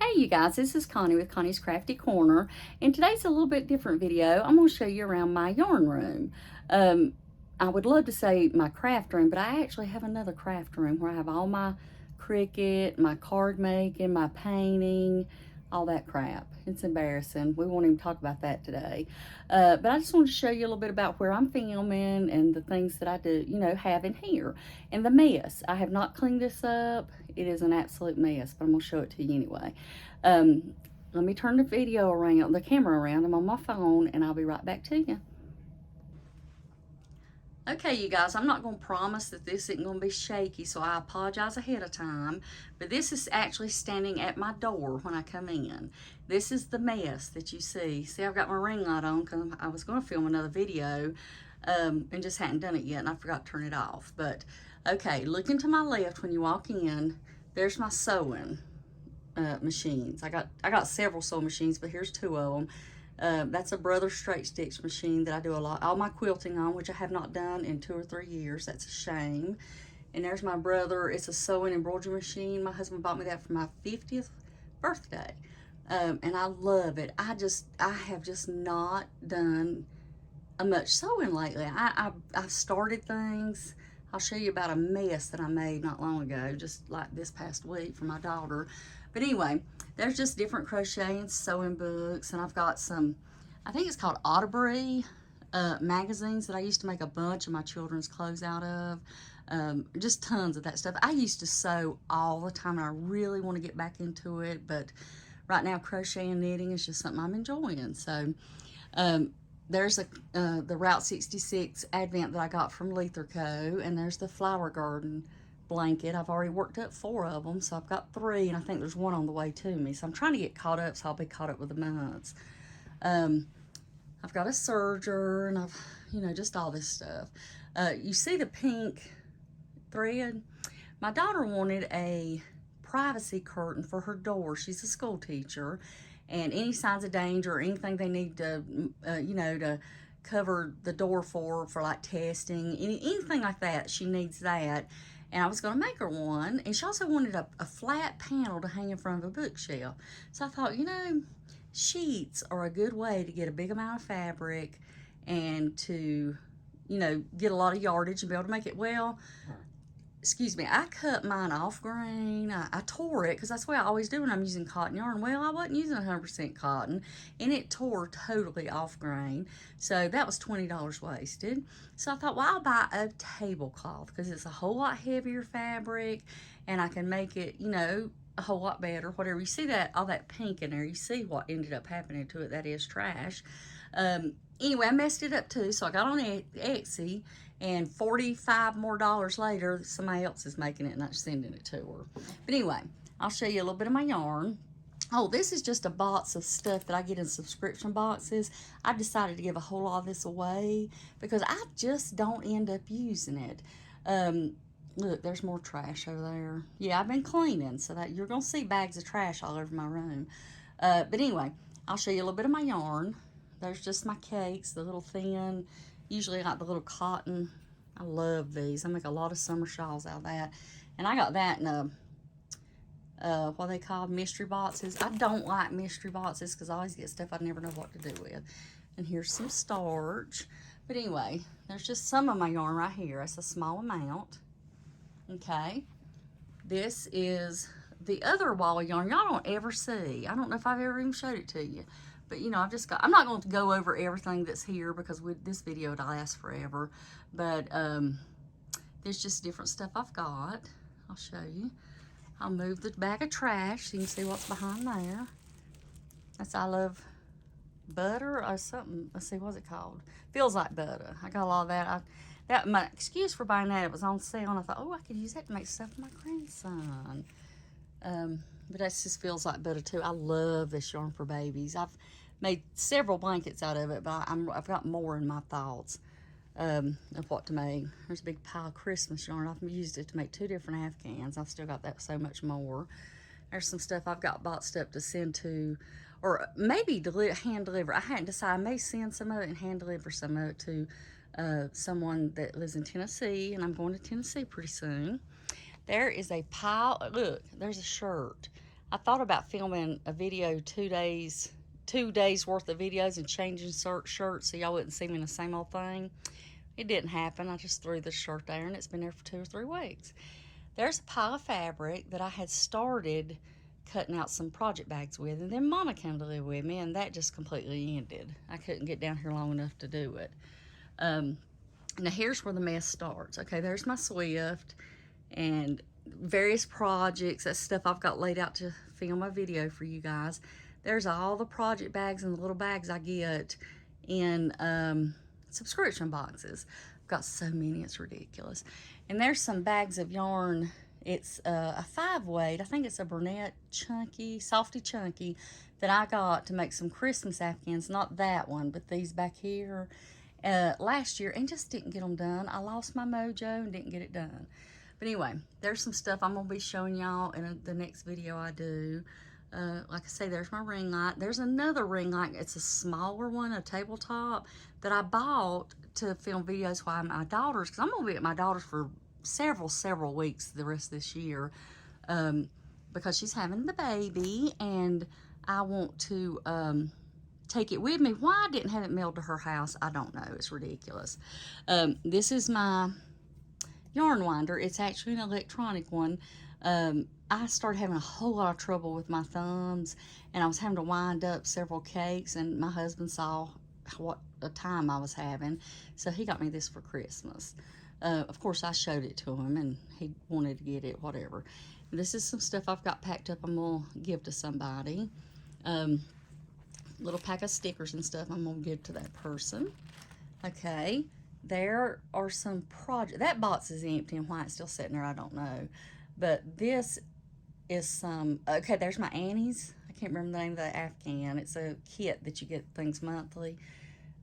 Hey you guys, this is Connie with Connie's Crafty Corner, and today's a little bit different video. I'm going to show you around my yarn room. I would love to say my craft room, but I actually have another craft room where I have all my Cricut, my card making, my painting, all that crap. It's embarrassing. We won't even talk about that today. But I just wanted to show you a little bit about where I'm filming and the things that I do, have in here. And the mess. I have not cleaned this up. It is an absolute mess, but I'm going to show it to you anyway. Let me turn the video around, the camera around. I'm on my phone, and I'll be right back to you. Okay, you guys, I'm not going to promise that this isn't going to be shaky, so I apologize ahead of time. But this is actually standing at my door when I come in. This is the mess that you see. See, I've got my ring light on because I was going to film another video and just hadn't done it yet, and I forgot to turn it off. But, okay, looking to my left when you walk in, there's my sewing machines. I got several sewing machines, but here's two of them. That's a Brother Straight Stitch machine that I do a lot, all my quilting on, which I have not done in 2 or 3 years. That's a shame. And there's my brother. It's a sewing embroidery machine. My husband bought me that for my 50th birthday. And I love it. I have just not done much sewing lately. I've started things. I'll show you about a mess that I made not long ago, just like this past week for my daughter. But anyway, there's just different crochet and sewing books, and I've got some, I think it's called Otterbury magazines that I used to make a bunch of my children's clothes out of. Just tons of that stuff. I used to sew all the time, and I really want to get back into it, but right now crochet and knitting is just something I'm enjoying. So there's the Route 66 Advent that I got from Lether Co., and there's the Flower Garden blanket. I've already worked up 4 of them, so I've got 3, and I think there's 1 on the way to me. So I'm trying to get caught up, so I'll be caught up with the months. I've got a serger, and I've, just all this stuff. You see the pink thread? My daughter wanted a privacy curtain for her door. She's a school teacher, and any signs of danger or anything they need to, to cover the door for like testing, anything like that, she needs that. And I was going to make her one, and she also wanted a flat panel to hang in front of a bookshelf. So I thought, sheets are a good way to get a big amount of fabric and to, get a lot of yardage and be able to make it well. Excuse me, I cut mine off grain. I tore it because that's the way I always do when I'm using cotton yarn. Well, I wasn't using 100% cotton, and it tore totally off grain. So that was $20 wasted. So I thought, well, I'll buy a tablecloth because it's a whole lot heavier fabric, and I can make it, a whole lot better. Whatever. You see that, all that pink in there, you see what ended up happening to it. That is trash. Anyway, I messed it up too, so I got on Etsy, and $45 more later, somebody else is making it and I'm sending it to her. But anyway, I'll show you a little bit of my yarn. Oh, this is just a box of stuff that I get in subscription boxes. I've decided to give a whole lot of this away because I just don't end up using it. Look, there's more trash over there. Yeah, I've been cleaning, so that you're going to see bags of trash all over my room. But anyway, I'll show you a little bit of my yarn. There's just my cakes, the little thin, usually I got the little cotton. I love these. I make a lot of summer shawls out of that. And I got that in a, what they call mystery boxes. I don't like mystery boxes because I always get stuff I never know what to do with. And here's some starch. But anyway, there's just some of my yarn right here. It's a small amount. Okay. This is the other wall of yarn y'all don't ever see. I don't know if I've ever even showed it to you. But, I've just got, I'm not going to go over everything that's here because this video would last forever. But there's just different stuff I've got. I'll show you. I'll move the bag of trash so you can see what's behind there. That's I Love Butter or something. Let's see, what's it called? Feels Like Butter. I got a lot of that. My excuse for buying that, it was on sale, and I thought, oh, I could use that to make stuff for my grandson. But that just feels like butter too. I love this yarn for babies. I've made several blankets out of it, but I've got more in my thoughts of what to make. There's a big pile of Christmas yarn. I've used it to make 2 different Afghans. I've still got that so much more. There's some stuff I've got boxed up to send to, or maybe hand deliver. I hadn't decided. I may send some of it and hand deliver some of it to someone that lives in Tennessee, and I'm going to Tennessee pretty soon. There is a pile. Look, there's a shirt. I thought about filming a video 2 days worth of videos and changing shirts so y'all wouldn't see me in the same old thing. It didn't happen. I just threw this shirt there and it's been there for 2 or 3 weeks. There's a pile of fabric that I had started cutting out some project bags with, and then Mama came to live with me, and that just completely ended. I couldn't get down here long enough to do it. Now here's where the mess starts. Okay, there's my Swift and various projects. That's stuff I've got laid out to film a video for you guys. There's all the project bags and the little bags I get in subscription boxes. I've got so many, it's ridiculous. And there's some bags of yarn. It's a 5-weight. I think it's a Burnett Chunky, Softy Chunky, that I got to make some Christmas afghans. Not that one, but these back here last year, and just didn't get them done. I lost my mojo and didn't get it done. But anyway, there's some stuff I'm going to be showing y'all in the next video I do. Like I say, there's my ring light. There's another ring light. It's a smaller one, a tabletop, that I bought to film videos while my daughters, because I'm going to be at my daughter's for several weeks the rest of this year, because she's having the baby, and I want to take it with me. Why I didn't have it mailed to her house, I don't know. It's ridiculous. This is my yarn winder. It's actually an electronic one. I started having a whole lot of trouble with my thumbs, and I was having to wind up several cakes, and my husband saw what a time I was having, so he got me this for Christmas. Of course, I showed it to him, and he wanted to get it, whatever. This is some stuff I've got packed up I'm going to give to somebody. Little pack of stickers and stuff I'm going to give to that person. Okay, there are some projects. That box is empty, and why it's still sitting there, I don't know. But this is some, okay, there's my Annie's. I can't remember the name of the Afghan. It's a kit that you get things monthly.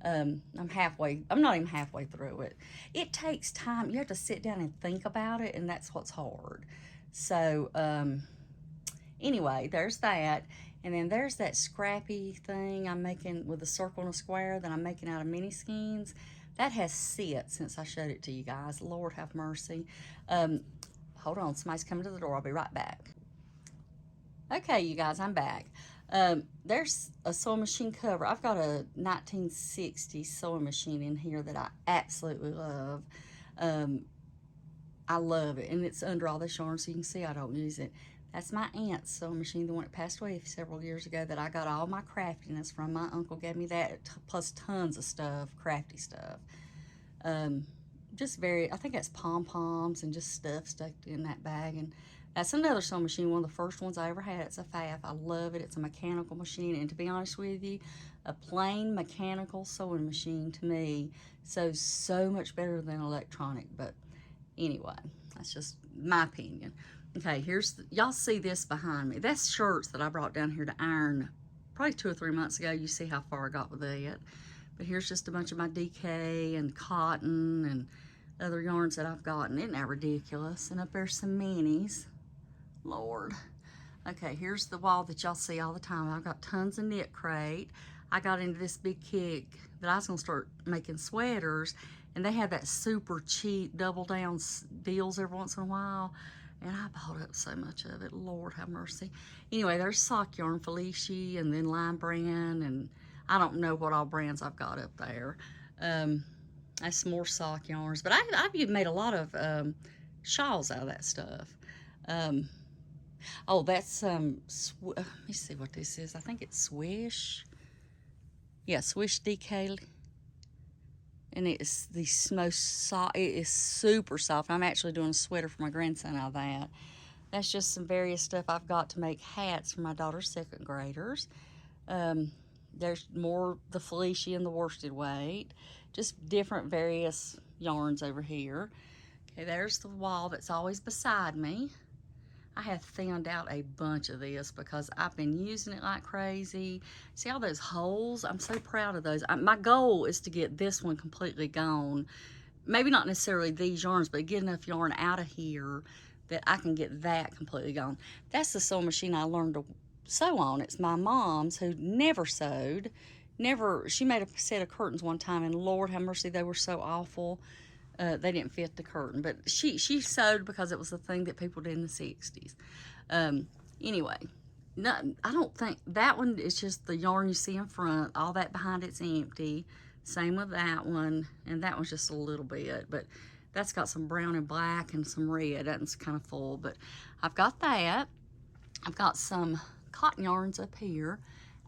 I'm not even halfway through it. It takes time. You have to sit down and think about it, and that's what's hard. So, anyway, there's that. And then there's that scrappy thing I'm making with a circle and a square that I'm making out of mini skeins. That has sit since I showed it to you guys. Lord have mercy. Hold on, somebody's coming to the door. I'll be right back. Okay, you guys, I'm back. There's a sewing machine cover. I've got a 1960 sewing machine in here that I absolutely love. I love it, and it's under all this yarn, so you can see I don't use it. That's my aunt's sewing machine, the one that passed away several years ago, that I got all my craftiness from. My uncle gave me that, plus tons of stuff, crafty stuff. Just I think that's pom-poms and just stuff stuck in that bag. And that's another sewing machine, one of the first ones I ever had. It's a FAF. I love it. It's a mechanical machine, and to be honest with you, a plain mechanical sewing machine to me sews so much better than electronic. But anyway, that's just my opinion. Okay, y'all see this behind me. That's shirts that I brought down here to iron probably 2 or 3 months ago. You see how far I got with that. But here's just a bunch of my DK and cotton and other yarns that I've gotten. Isn't that ridiculous? And up there's some minis. Lord. Okay, here's the wall that y'all see all the time. I've got tons of knit crate. I got into this big kick that I was going to start making sweaters, and they had that super cheap double down deals every once in a while, and I bought up so much of it. Lord have mercy. Anyway, there's sock yarn, Felicia, and then Lime Brand, and I don't know what all brands I've got up there. That's some more sock yarns, but I've made a lot of shawls out of that stuff. Oh, that's let me see what this is. I think it's Swish. Yeah, Swish DK. And it's the most soft. It is super soft. I'm actually doing a sweater for my grandson out of that. That's just some various stuff I've got to make hats for my daughter's 2nd graders. There's more the Felicia and the worsted weight. Just different various yarns over here. Okay, there's the wall that's always beside me. I have thinned out a bunch of this because I've been using it like crazy. See all those holes? I'm so proud of those. My goal is to get this one completely gone. Maybe not necessarily these yarns, but get enough yarn out of here that I can get that completely gone. That's the sewing machine I learned to sew on. It's my mom's, who never sewed. She made a set of curtains one time, and Lord have mercy, they were so awful. They didn't fit the curtain, but she sewed because it was the thing that people did in the 60s. Anyway, No, I don't think that one is just the yarn you see in front. All that behind it's empty. Same with that one, and that one's just a little bit, but that's got some brown and black and some red. That's kind of full, but I've got that. I've got some cotton yarns up here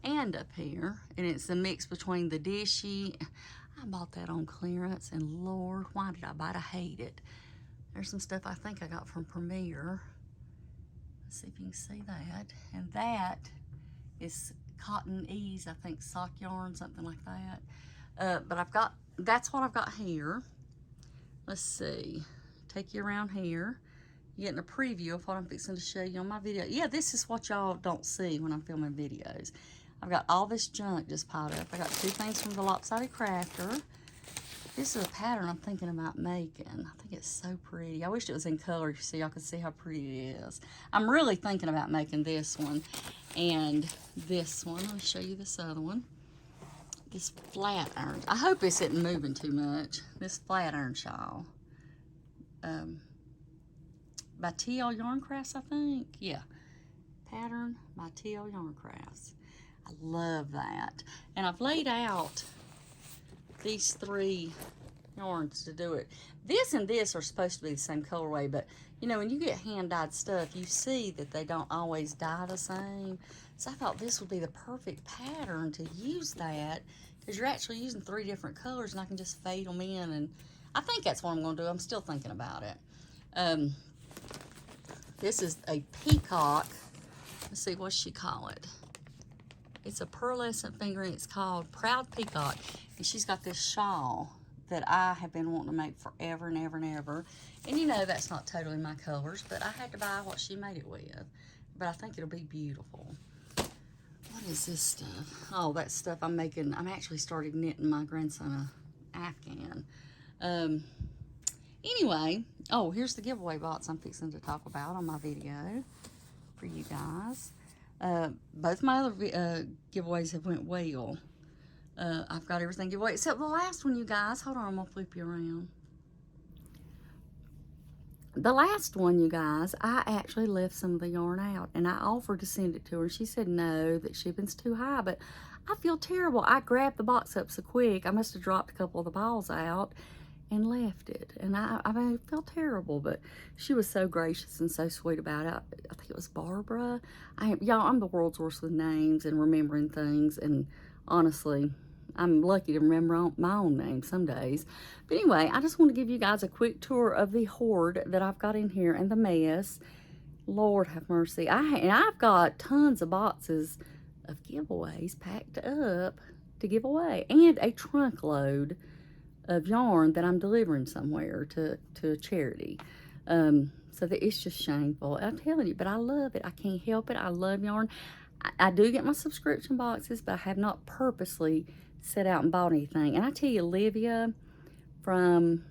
and up here, and it's a mix between the dishy. I bought that on clearance, and Lord, why did I buy it? I hate it. There's some stuff I think I got from Premier. Let's see if you can see that. And that is Cotton Ease, I think, sock yarn, something like that. But I've got, that's what I've got here. Let's see, take you around here. You're getting a preview of what I'm fixing to show you on my video. Yeah, this is what y'all don't see when I'm filming videos. I've got all this junk just piled up. I got 2 things from the Lopsided Crafter. This is a pattern I'm thinking about making. I think it's so pretty. I wish it was in color so y'all could see how pretty it is. I'm really thinking about making this one and this one. Let me show you this other one. This flat iron. I hope this isn't moving too much. This flat iron shawl. By TL Yarn Crafts, I think. Yeah. Pattern by TL Yarn Crafts. I love that. And I've laid out these 3 yarns to do it. This and this are supposed to be the same colorway, but you know, when you get hand-dyed stuff, you see that they don't always dye the same. So I thought this would be the perfect pattern to use that, because you're actually using 3 different colors, and I can just fade them in, and I think that's what I'm going to do. I'm still thinking about it. This is a peacock. Let's see, what she call it? It's a pearlescent fingering. It's called Proud Peacock. And she's got this shawl that I have been wanting to make forever and ever and ever. And you know, that's not totally my colors, but I had to buy what she made it with. But I think it'll be beautiful. What is this stuff? Oh, that stuff I'm making. I'm actually started knitting my grandson a Afghan. Anyway, oh, here's the giveaway box I'm fixing to talk about on my video for you guys. Both my other giveaways have went well. I've got everything giveaway except the last one, you guys. Hold on, I'm gonna flip you around. The last one, you guys, I actually left some of the yarn out, and I offered to send it to her. She said no, that shipping's too high, but I feel terrible. I grabbed the box up so quick, I must have dropped a couple of the balls out and left it. And I felt terrible, but she was so gracious and so sweet about it. I think it was Barbara. Y'all, I'm the world's worst with names and remembering things, and honestly, I'm lucky to remember my own name some days. But anyway, I just want to give you guys a quick tour of the hoard that I've got in here and the mess. Lord have mercy. I've got tons of boxes of giveaways packed up to give away, and a trunk load of yarn that I'm delivering somewhere to a charity. So that it's just shameful. I'm telling you, but I love it. I can't help it. I love yarn. I do get my subscription boxes, but I have not purposely set out and bought anything. And I tell you, Olivia from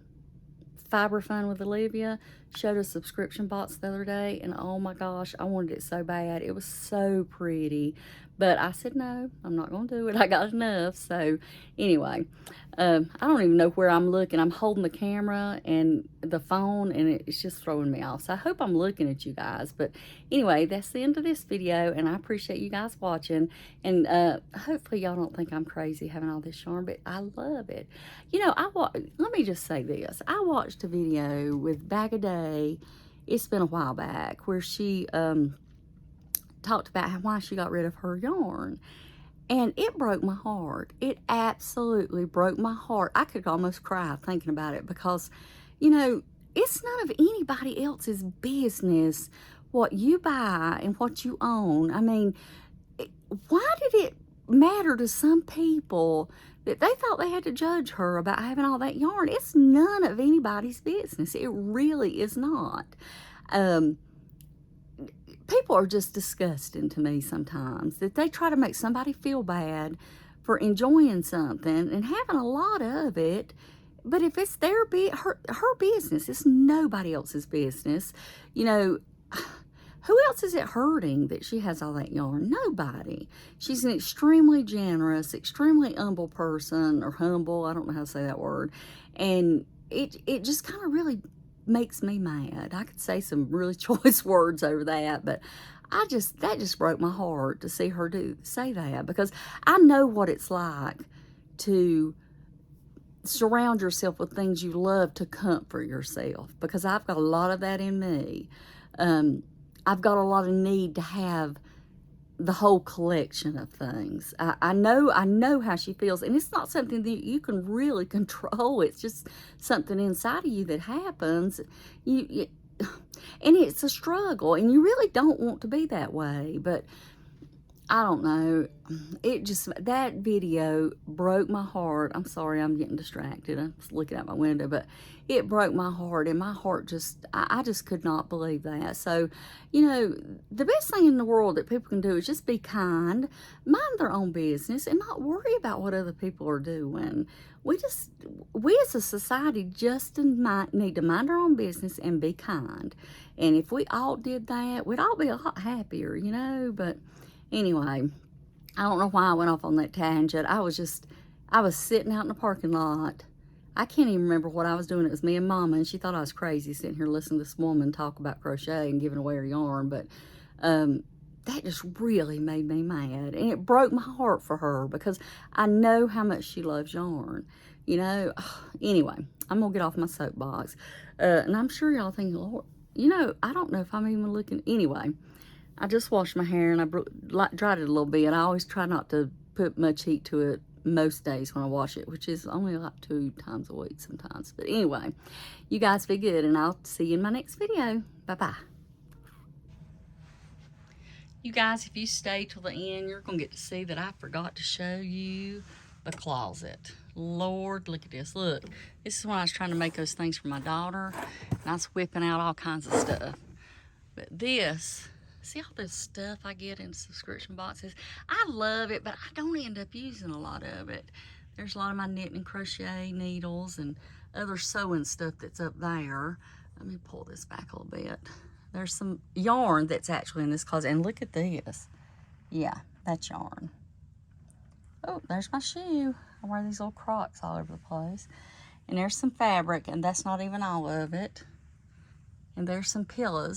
Fiber Fun with Olivia showed a subscription box the other day, and oh my gosh, I wanted it so bad. It was so pretty, but I said no, I'm not gonna do it. I got enough. So anyway, I don't even know where I'm looking. I'm holding the camera and the phone, and it's just throwing me off. So I hope I'm looking at you guys. But anyway, that's the end of this video, and I appreciate you guys watching. And hopefully y'all don't think I'm crazy having all this yarn, but I love it. You know, let me just say this. I watched a video with Bag a Day. It's been a while back, where she talked about why she got rid of her yarn. And it broke my heart. It absolutely broke my heart. I could almost cry thinking about it, because, you know, it's none of anybody else's business what you buy and what you own. I mean, why did it matter to some people that they thought they had to judge her about having all that yarn? It's none of anybody's business. It really is not. People are just disgusting to me sometimes, that they try to make somebody feel bad for enjoying something and having a lot of it. But if it's her business, it's nobody else's business. You know, who else is it hurting that she has all that yarn? Nobody. She's an extremely generous, extremely humble person, or humble, I don't know how to say that word. And it just kind of really makes me mad. I could say some really choice words over that, but that just broke my heart to see her say that, because I know what it's like to surround yourself with things you love to comfort yourself, because I've got a lot of that in me. I've got a lot of need to have the whole collection of things. I know how she feels, and it's not something that you can really control. It's just something inside of you that happens. And it's a struggle, and you really don't want to be that way, but I don't know. That video broke my heart. I'm sorry, I'm getting distracted. I'm just looking out my window, but it broke my heart, and my heart I just could not believe that. So, the best thing in the world that people can do is just be kind, mind their own business, and not worry about what other people are doing. We as a society just need to mind our own business and be kind. And if we all did that, we'd all be a lot happier, but anyway, I don't know why I went off on that tangent. I was sitting out in the parking lot. I can't even remember what I was doing. It was me and Mama, and she thought I was crazy sitting here listening to this woman talk about crochet and giving away her yarn. But that just really made me mad, and it broke my heart for her, because I know how much she loves yarn. Anyway, I'm gonna get off my soapbox, and I'm sure y'all thinking, Lord, I don't know if I'm even looking. Anyway, I just washed my hair, and I dried it a little bit. I always try not to put much heat to it most days when I wash it, which is only like 2 times a week sometimes. But anyway, you guys be good, and I'll see you in my next video. Bye-bye. You guys, if you stay till the end, you're going to get to see that I forgot to show you the closet. Lord, look at this. Look, this is when I was trying to make those things for my daughter, and I was whipping out all kinds of stuff. But this... See all this stuff I get in subscription boxes? I love it, but I don't end up using a lot of it. There's a lot of my knitting and crochet needles and other sewing stuff that's up there. Let me pull this back a little bit. There's some yarn that's actually in this closet. And look at this. Yeah, that's yarn. Oh, there's my shoe. I wear these little Crocs all over the place. And there's some fabric, and that's not even all of it. And there's some pillow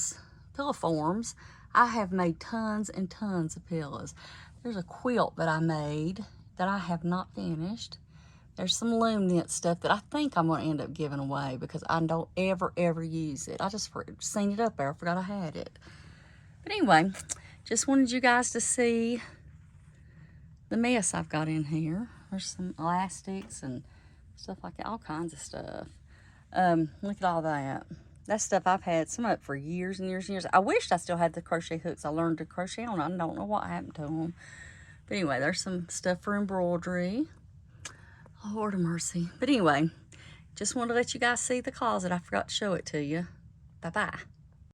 forms. I have made tons and tons of pillows. There's a quilt that I made that I have not finished. There's some loom knit stuff that I think I'm going to end up giving away, because I don't ever use it. I just seen it up there. I forgot I had it. But anyway, just wanted you guys to see the mess I've got in here. There's some elastics and stuff like that, all kinds of stuff. Look at all that. That's stuff I've had some up for years and years and years. I wished I still had the crochet hooks I learned to crochet on. I don't know what happened to them. But anyway, there's some stuff for embroidery. Lord of mercy. But anyway, just wanted to let you guys see the closet. I forgot to show it to you. Bye-bye.